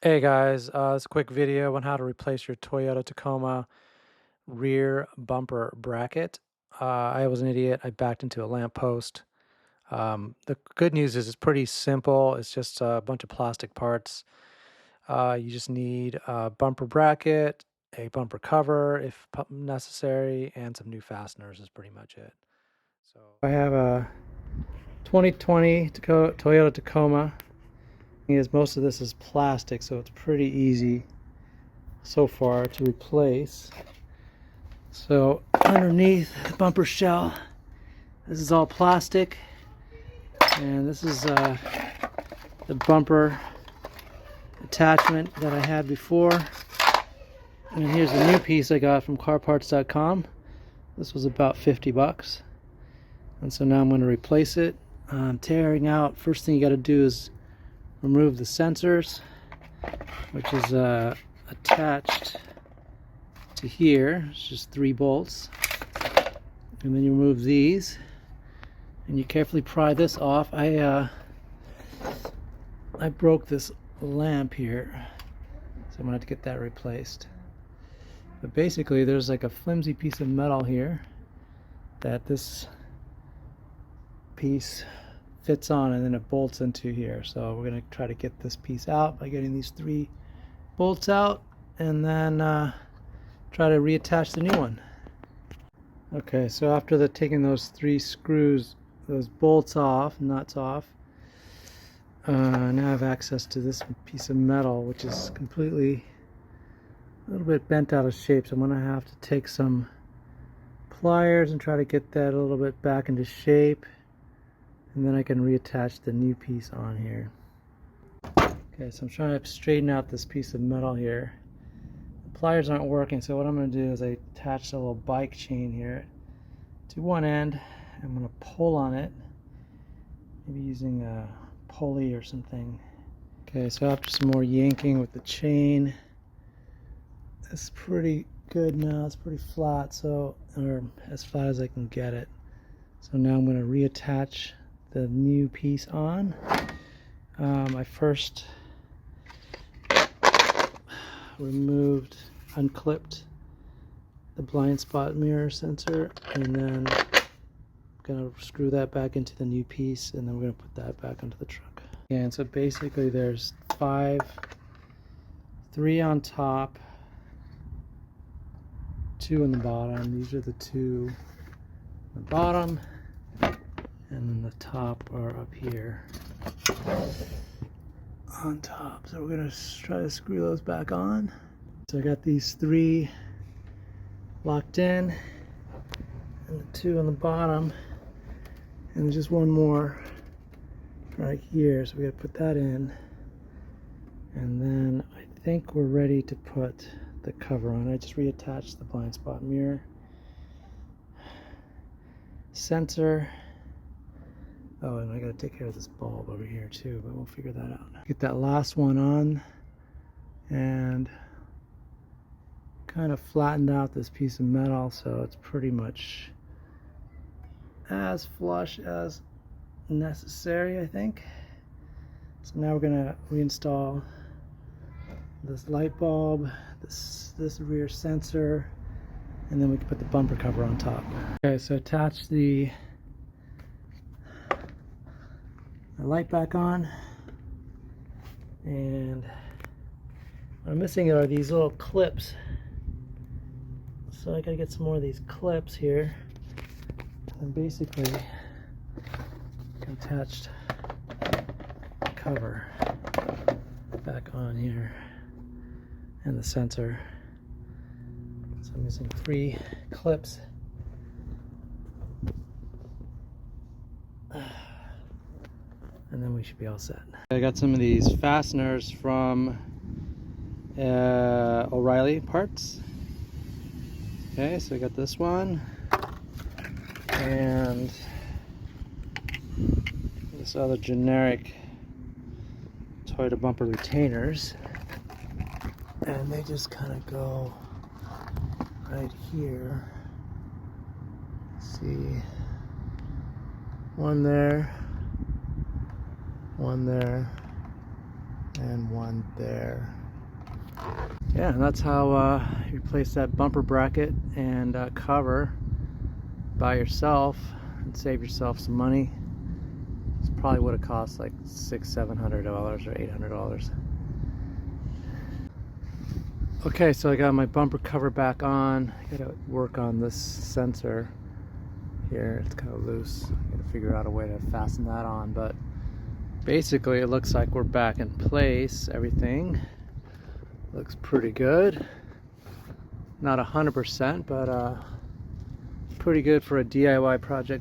Hey guys, this quick video on how to replace your Toyota Tacoma rear bumper bracket. I was an idiot. I backed into a lamppost. The good news is it's pretty simple. It's just a bunch of plastic parts. You just need a bumper bracket, a bumper cover if necessary, and some new fasteners is pretty much it. So I have a 2020 Toyota Tacoma. Most of this is plastic, so it's pretty easy so far to replace. So underneath the bumper shell, this is all plastic, and this is the bumper attachment that I had before. And here's the new piece I got from carparts.com. This was about 50 bucks. And so now I'm going to replace it. Tearing out, first thing you got to do is remove the sensors, which is attached to here. It's just 3 bolts. And then you remove these and you carefully pry this off. I broke this lamp here, so I'm gonna have to get that replaced. But basically there's like a flimsy piece of metal here that this piece fits on, and then it bolts into here. So we're gonna try to get this piece out by getting these 3 bolts out, and then try to reattach the new one. Okay, so after taking those 3 screws, those bolts off, nuts off, now I have access to this piece of metal, which is completely a little bit bent out of shape. So I'm going to have to take some pliers and try to get that a little bit back into shape, and then I can reattach the new piece on here. Okay, so I'm trying to straighten out this piece of metal here. The pliers aren't working, so what I'm going to do is I attach a little bike chain here to one end. I'm going to pull on it, maybe using a pulley or something. Okay, so after some more yanking with the chain, it's pretty good now. It's pretty flat, so, or as flat as I can get it. So now I'm going to reattach the new piece on. I first unclipped the blind spot mirror sensor, and then I'm going to screw that back into the new piece, and then we're going to put that back onto the truck. And so basically there's 3 on top, 2 on the bottom. These are the 2 on the bottom, and then the top are up here on top. So we're going to try to screw those back on. So I got these 3 locked in, and the 2 on the bottom, and there's just one more right here, so we gotta put that in, and then I think we're ready to put the cover on. I just reattached the blind spot mirror sensor. Oh, and I gotta take care of this bulb over here too, but we'll figure that out. Get that last one on, and kind of flattened out this piece of metal, so it's pretty much as flush as necessary, I think. So now we're gonna reinstall this light bulb, this rear sensor, and then we can put the bumper cover on top. Okay, so attach the light back on, and what I'm missing are these little clips. So I gotta get some more of these clips here, and basically attached cover back on here, and the sensor. So I'm using 3 clips. And then we should be all set. I got some of these fasteners from O'Reilly parts. Okay, so I got this one, and this other generic Toyota bumper retainers, and they just kind of go right here. See, one there, and one there. Yeah, and that's how you replace that bumper bracket and cover by yourself and save yourself some money. It's probably would have cost like $600-700 or $800. Okay, so I got my bumper cover back on. I gotta work on this sensor here. It's kind of loose. I gotta figure out a way to fasten that on, but basically it looks like we're back in place. Everything looks pretty good. Not 100%, but pretty good for a DIY project.